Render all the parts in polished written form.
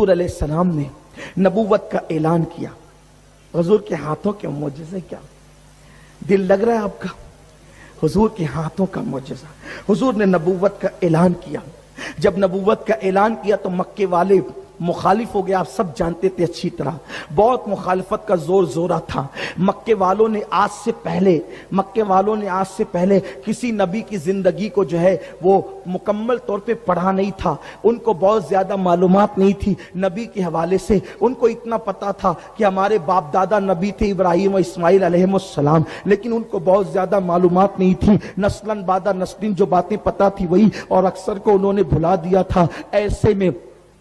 حضور علیہ السلام نے نبوت کا اعلان کیا. حضور کے ہاتھوں کے معجزے کیا دل لگ رہا ہے آپ کا؟ حضور کے ہاتھوں کا معجزہ. حضور نے نبوت کا اعلان کیا. جب نبوت کا اعلان کیا تو مکے والے مخالف ہو گیا. آپ سب جانتے تھے اچھی طرح, بہت مخالفت کا زور زورہ تھا. مکے والوں نے آج سے پہلے کسی نبی کی زندگی کو جو ہے وہ مکمل طور پہ پڑھا نہیں تھا. ان کو بہت زیادہ معلومات نہیں تھی نبی کے حوالے سے. ان کو اتنا پتا تھا کہ ہمارے باپ دادا نبی تھے ابراہیم و اسماعیل علیہ السلام, لیکن ان کو بہت زیادہ معلومات نہیں تھی. نسلاً بعد نسلیں جو باتیں پتا تھی وہی, اور اکثر کو انہوں نے بھلا دیا تھا. ایسے میں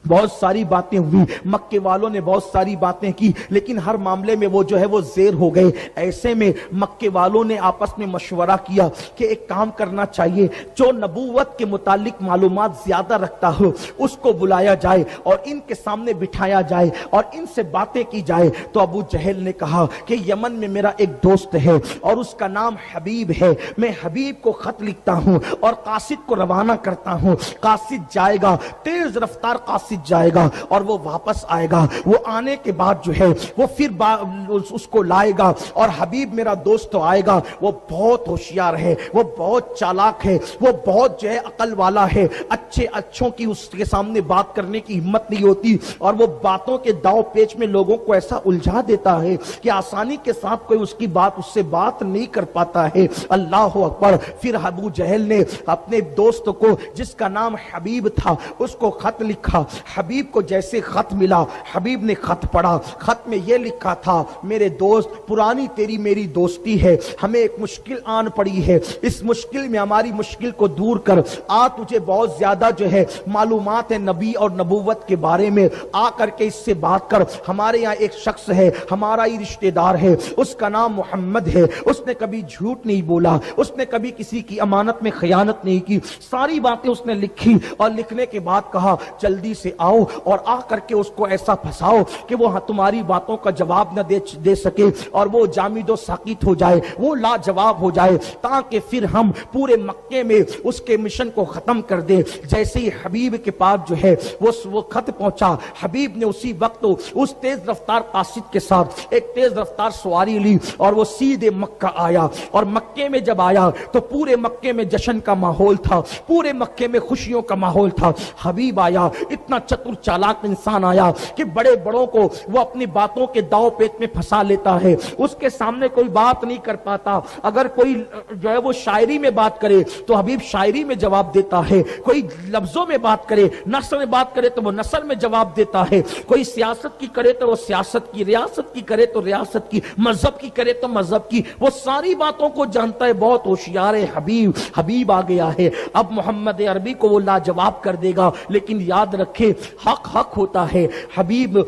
بہت ساری باتیں ہوئی, مکے والوں نے بہت ساری باتیں کی, لیکن ہر معاملے میں وہ جو ہے وہ زیر ہو گئے. ایسے میں مکے والوں نے آپس میں مشورہ کیا کہ ایک کام کرنا چاہیے, جو نبوت کے متعلق معلومات زیادہ رکھتا ہو اس کو بلایا جائے اور ان کے سامنے بٹھایا جائے اور ان سے باتیں کی جائے. تو ابو جہل نے کہا کہ یمن میں میرا ایک دوست ہے اور اس کا نام حبیب ہے, میں حبیب کو خط لکھتا ہوں اور قاصد کو روانہ کرتا ہوں. قاصد جائے گا, تیز رفتار قاصد جائے گا اور وہ واپس آئے گا. وہ آنے کے بعد جو ہے وہ پھر اس کو لائے گا, اور حبیب میرا دوست تو آئے گا. وہ بہت ہوشیار ہے, وہ بہت چالاک ہے, وہ بہت جو ہے عقل والا ہے. اچھوں کی اس کے سامنے بات کرنے کی ہمت نہیں ہوتی, اور وہ باتوں کے داؤ پیچ میں لوگوں کو ایسا الجھا دیتا ہے کہ آسانی کے ساتھ کوئی اس سے بات نہیں کر پاتا ہے. اللہ اکبر. پھر ابو جہل نے اپنے دوست کو جس کا نام حبیب تھا اس کو خط لکھا. حبیب کو جیسے خط ملا, حبیب نے خط پڑھا. خط میں یہ لکھا تھا, میرے دوست, پرانی تیری میری دوستی ہے, ہمیں ایک مشکل آن پڑی ہے, اس مشکل میں ہماری مشکل کو دور کر آ. تجھے بہت زیادہ جو ہے معلومات ہے نبی اور نبوت کے بارے میں, آ کر کے اس سے بات کر. ہمارے یہاں ایک شخص ہے, ہمارا ہی رشتہ دار ہے, اس کا نام محمد ہے. اس نے کبھی جھوٹ نہیں بولا, اس نے کبھی کسی کی امانت میں خیانت نہیں کی. ساری باتیں اس نے لکھی, اور لکھنے کے بعد کہا جلدی سے آؤ اور آ کر کے اس کو ایسا پھنساؤ کہ وہ تمہاری باتوں کا جواب نہ دے سکے, اور وہ جامد و ساکت ہو جائے, وہ لاجواب ہو جائے, تاکہ پھر ہم پورے مکے میں اس کے مشن کو ختم کر دیں. جیسے ہی حبیب کے پاس جو ہے وہ خط پہنچا, حبیب نے اسی وقت اس تیز رفتار قاصد کے ساتھ ایک تیز رفتار سواری لی اور وہ سیدھے مکہ آیا. اور مکے میں جب آیا تو پورے مکے میں جشن کا ماحول تھا, پورے مکے میں خوشیوں کا ماحول تھا. حبیب آیا, اتنا چتر چالاک انسان آیا کہ بڑے بڑوں کو وہ اپنی باتوں کے داؤ پیچ میں پھنسا لیتا ہے. اس کے سامنے کوئی بات نہیں کر پاتا. اگر کوئی جو ہے وہ شاعری میں بات کرے تو حبیب شاعری میں جواب دیتا ہے, کوئی لفظوں میں بات کرے, نثر میں بات کرے تو وہ نثر میں جواب دیتا ہے, کوئی سیاست کی کرے تو وہ سیاست کی, ریاست کی کرے تو ریاست کی, مذہب کی کرے تو مذہب کی, وہ ساری باتوں کو جانتا ہے. بہت ہوشیار ہے حبیب آ گیا ہے. اب محمد عربی کو وہ لاجواب کر دے گا, لیکن یاد رکھے حق ہوتا ہے. حبیب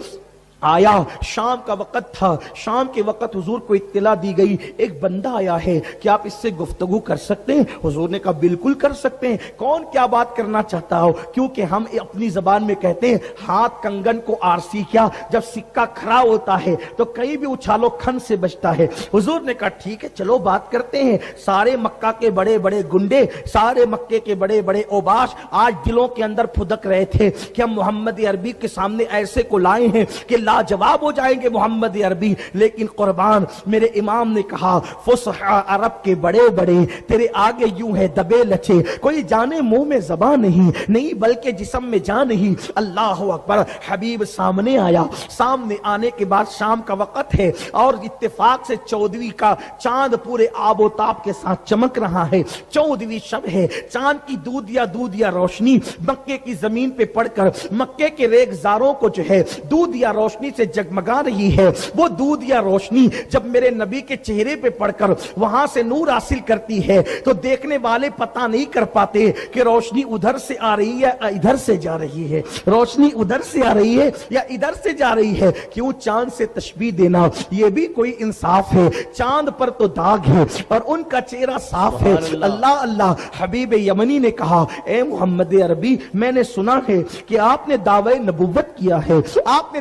آیا, شام کا وقت تھا. شام کے وقت حضور کو اطلاع دی گئی ایک بندہ آیا ہے, کیا آپ اس سے گفتگو کر سکتے ہیں؟ حضور نے کہا بالکل کر سکتے ہیں. کون کیا بات کرنا چاہتا ہو؟ کیونکہ ہم اپنی زبان میں کہتے ہیں ہاتھ کنگن کو آرسی کیا, جب سکہ کھڑا ہوتا ہے تو کہیں بھی اچھالو کھن سے بچتا ہے. حضور نے کہا ٹھیک ہے چلو بات کرتے ہیں. سارے مکہ کے بڑے بڑے گنڈے, سارے مکے کے بڑے بڑے اوباش آج دلوں کے اندر پھدک رہے تھے کہ ہم محمد عربی کے سامنے ایسے کو لائے ہیں کہ جواب ہو جائیں گے محمد عربی. لیکن قربان میرے امام نے کہا فصحا عرب کے بڑے بڑے تیرے آگے یوں ہے دبے لچے, کوئی جانے منہ میں زبان نہیں بلکہ جسم میں جان نہیں. اللہ اکبر. حبیب سامنے آیا. سامنے آنے کے بعد شام کا وقت ہے اور اتفاق سے 14ویں کا چاند پورے آب و تاب کے ساتھ چمک رہا ہے. 14ویں شب ہے. چاند کی دودیا روشنی مکے کی زمین پہ پڑ کر مکے کے ریگزاروں کو جو ہے دودیا روشنی سے جگمگا رہی ہے. وہ دودھ یا روشنی جب میرے نبی کے چہرے پہ پڑ کر وہاں سے نور حاصل کرتی ہے تو دیکھنے والے پتہ نہیں کر پاتے کہ روشنی ادھر سے آ رہی ہے یا ادھر سے جا رہی ہے, روشنی ادھر سے آ رہی ہے یا ادھر سے جا رہی ہے. کیوں چاند سے تشبیہ دینا, یہ بھی کوئی انصاف ہے؟ چاند پر تو داغ ہے اور ان کا چہرہ صاف ہے. اللہ. حبیب یمنی نے کہا اے محمد عربی, میں نے سنا ہے کہ آپ نے دعوی نبوت کیا ہے, آپ نے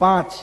5।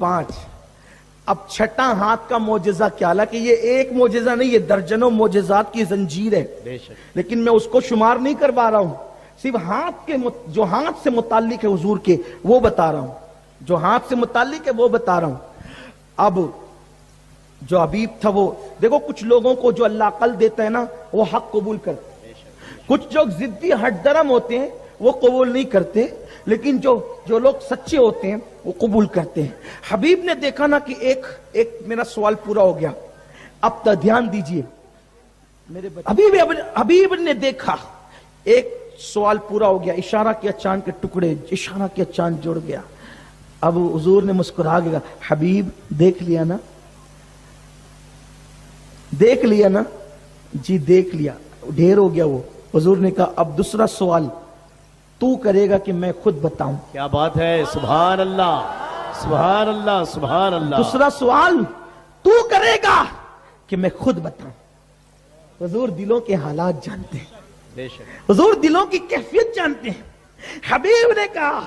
5। اب چھٹا ہاتھ کا معجزہ کیا، حالانکہ یہ ایک معجزہ نہیں، یہ درجنوں معجزات کی زنجیر ہے، بے شک لیکن میں اس کو شمار نہیں کروا رہا ہوں، صرف ہاتھ کے جو ہاتھ سے متعلق ہے حضور کے وہ بتا رہا ہوں، جو ہاتھ سے متعلق ہے وہ بتا رہا ہوں۔ اب جو حبیب تھا وہ دیکھو، کچھ لوگوں کو جو اللہ عقل دیتا ہے نا وہ حق قبول کرتے ہیں، کچھ جو ضدی ہٹ درم ہوتے ہیں وہ قبول نہیں کرتے، لیکن جو لوگ سچے ہوتے ہیں وہ قبول کرتے ہیں۔ حبیب نے دیکھا نا کہ ایک میرا سوال پورا ہو گیا، اب تو دھیان دیجئے میرے حبیب نے دیکھا ایک سوال پورا ہو گیا، اشارہ کیا چاند کے ٹکڑے، اشارہ کیا چاند جڑ گیا۔ اب حضور نے مسکرا کے کہا حبیب دیکھ لیا نا، دیکھ لیا نا؟ جی دیکھ لیا، ڈھیر ہو گیا وہ۔ حضور نے کہا اب دوسرا سوال تو کرے گا کہ میں خود بتاؤں؟ کیا بات ہے، سبحان اللہ سبحان اللہ سبحان اللہ۔ دوسرا سوال تو کرے گا کہ میں خود بتاؤں؟ حضور دلوں کے حالات جانتے ہیں، بے شک حضور دلوں کی کیفیت جانتے ہیں۔ حبیب نے کہا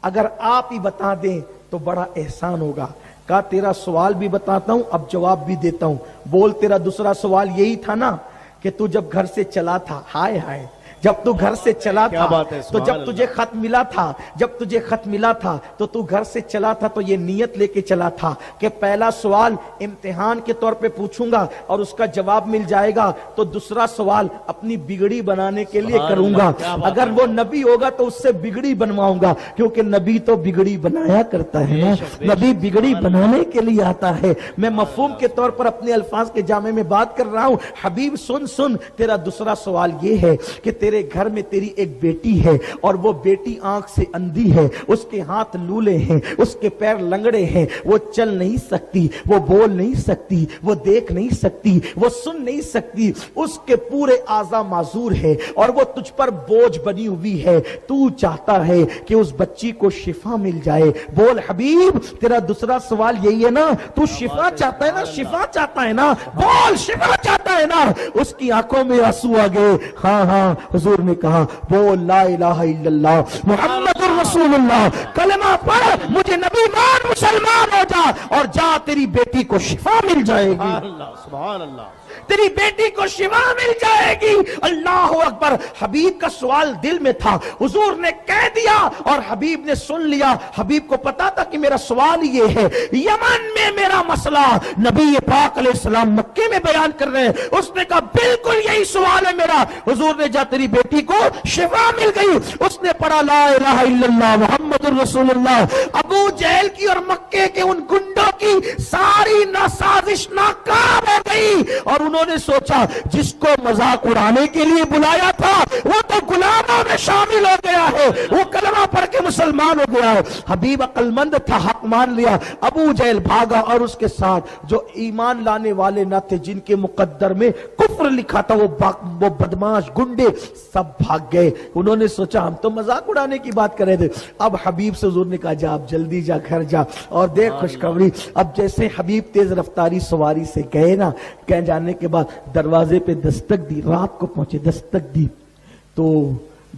اگر آپ ہی بتا دیں تو بڑا احسان ہوگا۔ کہا تیرا سوال بھی بتاتا ہوں، اب جواب بھی دیتا ہوں۔ بول تیرا دوسرا سوال یہی تھا نا کہ تو جب گھر سے چلا تھا، ہائے ہائے جب تو گھر سے چلا کیا تھا بات ہے، تو سبحان جب تجھے خط ملا تھا، جب تجھے خط ملا تھا تو تو گھر سے چلا تھا تو یہ نیت لے کے چلا تھا کہ پہلا سوال امتحان کے طور پہ پوچھوں گا اور اس کا جواب مل جائے گا تو دوسرا سوال اپنی بگڑی بنانے کے لیے سبحان کروں اللہ، گا، کیا بات اگر ہے۔ وہ نبی ہوگا تو اس سے بگڑی بنواؤں گا، کیونکہ نبی تو بگڑی بنایا کرتا ہے نا، بے شک، بے نبی شک، بگڑی سبحان بنانے کے لیے آتا ہے۔ میں مفہوم کے طور پر اپنے الفاظ کے جامع میں بات کر رہا ہوں۔ حبیب سن تیرا دوسرا سوال یہ ہے کہ تیرے گھر میں تیری ایک بیٹی ہے اور وہ بیٹی آنکھ سے اندھی ہے، اس کے ہاتھ لولے ہیں، اس کے پیر لنگڑے ہیں، وہ چل نہیں سکتی، وہ بول نہیں سکتی، وہ دیکھ نہیں سکتی، وہ سن نہیں سکتی، اس کے پورے اعضاء معذور ہے اور وہ تجھ پر بوجھ بنی ہوئی ہے۔ تو چاہتا ہے کہ اس بچی کو شفا مل جائے۔ بول حبیب تیرا دوسرا سوال یہی ہے نا، تو شفا چاہتا ہے نا، شفا چاہتا ہے نا، بول شفا چاہتا ہے نا۔ اس کی آنکھوں میں آنسو آ گئے۔ ہاں حضور نے کہا بول لا الہ الا اللہ محمد الرسول اللہ، کلمہ پڑھ، مجھے نبی مان، مسلمان ہو جا اور جا، تیری بیٹی کو شفا مل جائے گی، سبحان اللہ سبحان اللہ۔ تیری بیٹی کو شفا مل جائے گی۔ اللہ اکبر۔ حبیب کا سوال دل میں تھا، حضور نے کہہ دیا اور حبیب نے سن لیا۔ حبیب کو پتا تھا کہ میرا سوال یہ ہے، یمن میں میرا مسئلہ نبی پاک علیہ السلام مکے میں بیان کر رہے ہیں۔ اس نے کہا بالکل یہی سوال ہے میرا۔ حضور نے جا تیری بیٹی کو شفا مل گئی۔ اس نے پڑھا لا الہ الا اللہ محمد الرسول اللہ۔ ابو جہل کی اور مکے کے ان گنڈوں کی ساری سازش ناکام ہو گئی اور انہوں نے سوچا جس کو مذاق اڑانے کے لیے بلایا تھا وہ تو غلاموں میں شامل ہو گیا ہے، وہ کلمہ پڑھ کے مسلمان ہو گیا ہے۔ حبیب عقل مند تھا، حق مان لیا۔ ابو جہل بھاگا اور اس کے ساتھ جو ایمان لانے والے نہ تھے، جن کے مقدر میں کفر لکھا تھا، وہ بدماش گنڈے سب بھاگ گئے۔ انہوں نے سوچا ہم تو مذاق اڑانے کی بات کر رہے تھے۔ اب حبیب سے حضور نے کہا جا، اب جلدی جا، گھر جا اور دیکھ خوشخبری۔ اب جیسے حبیب تیز رفتاری سواری سے گئے نا، کہہ جانے کے بعد دروازے پہ دستک دی، رات کو پہنچے، دستک دی تو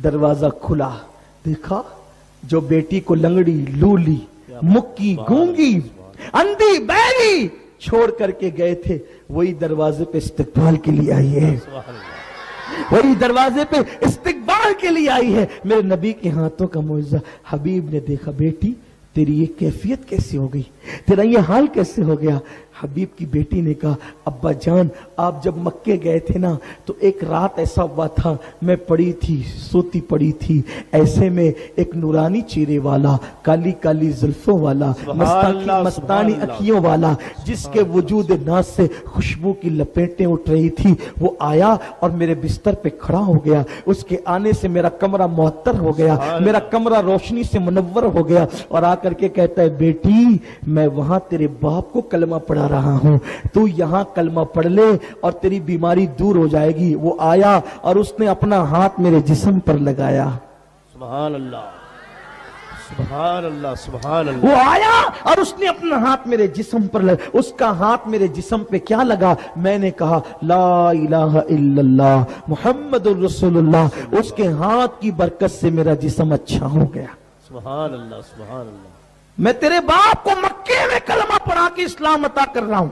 دروازہ کھلا، دیکھا جو بیٹی کو لنگڑی، لولی، مکی، گونگی، اندھی، بہری چھوڑ کر کے گئے تھے، وہی دروازے پہ استقبال کے لیے آئی ہے، وہی دروازے پہ استقبال کے لیے آئی ہے۔ میرے نبی کے ہاتھوں کا معجزہ۔ حبیب نے دیکھا بیٹی تیری یہ کیفیت کیسے ہو گئی، تیرا یہ حال کیسے ہو گیا؟ حبیب کی بیٹی نے کہا ابا جان آپ جب مکے گئے تھے نا تو ایک رات ایسا ہوا تھا، میں پڑی تھی، سوتی پڑی تھی، ایسے میں ایک نورانی چہرے والا، کالی کالی زلفوں والا، مستانی اکھیوں والا، جس کے وجود ناز سے خوشبو کی لپیٹیں اٹھ رہی تھی، وہ آیا اور میرے بستر پہ کھڑا ہو گیا۔ اس کے آنے سے میرا کمرہ معطر ہو گیا، میرا کمرہ روشنی سے منور ہو گیا اور آ کر کے کہتا ہے بیٹی میں وہاں تیرے باپ کو کلمہ پڑھا رہا ہوں، تو یہاں کلمہ پڑھ لے اور تیری بیماری دور ہو جائے گی۔ وہ آیا اور اس نے اپنا ہاتھ میرے جسم پر لگایا۔ سبحان اللہ سبحان اللہ سبحان اللہ۔ وہ آیا اور اس نے اپنا ہاتھ میرے جسم پر لگا، اس کا ہاتھ میرے جسم پہ کیا لگا؟ میں نے کہا لا الہ الا اللہ محمد الرسول اللہ۔ اس کے ہاتھ کی برکت سے میرا جسم اچھا ہو گیا۔ سبحان اللہ سبحان اللہ۔ میں تیرے باپ کو مکے میں کلمہ پڑھا کے اسلام عطا کر رہا ہوں،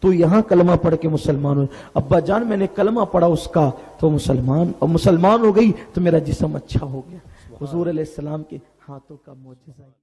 تو یہاں کلمہ پڑھ کے مسلمان ہو۔ ابا جان میں نے کلمہ پڑھا اس کا تو مسلمان ہو گئی، تو میرا جسم اچھا ہو گیا۔ حضور علیہ السلام کے ہاتھوں کا معجزہ ہے۔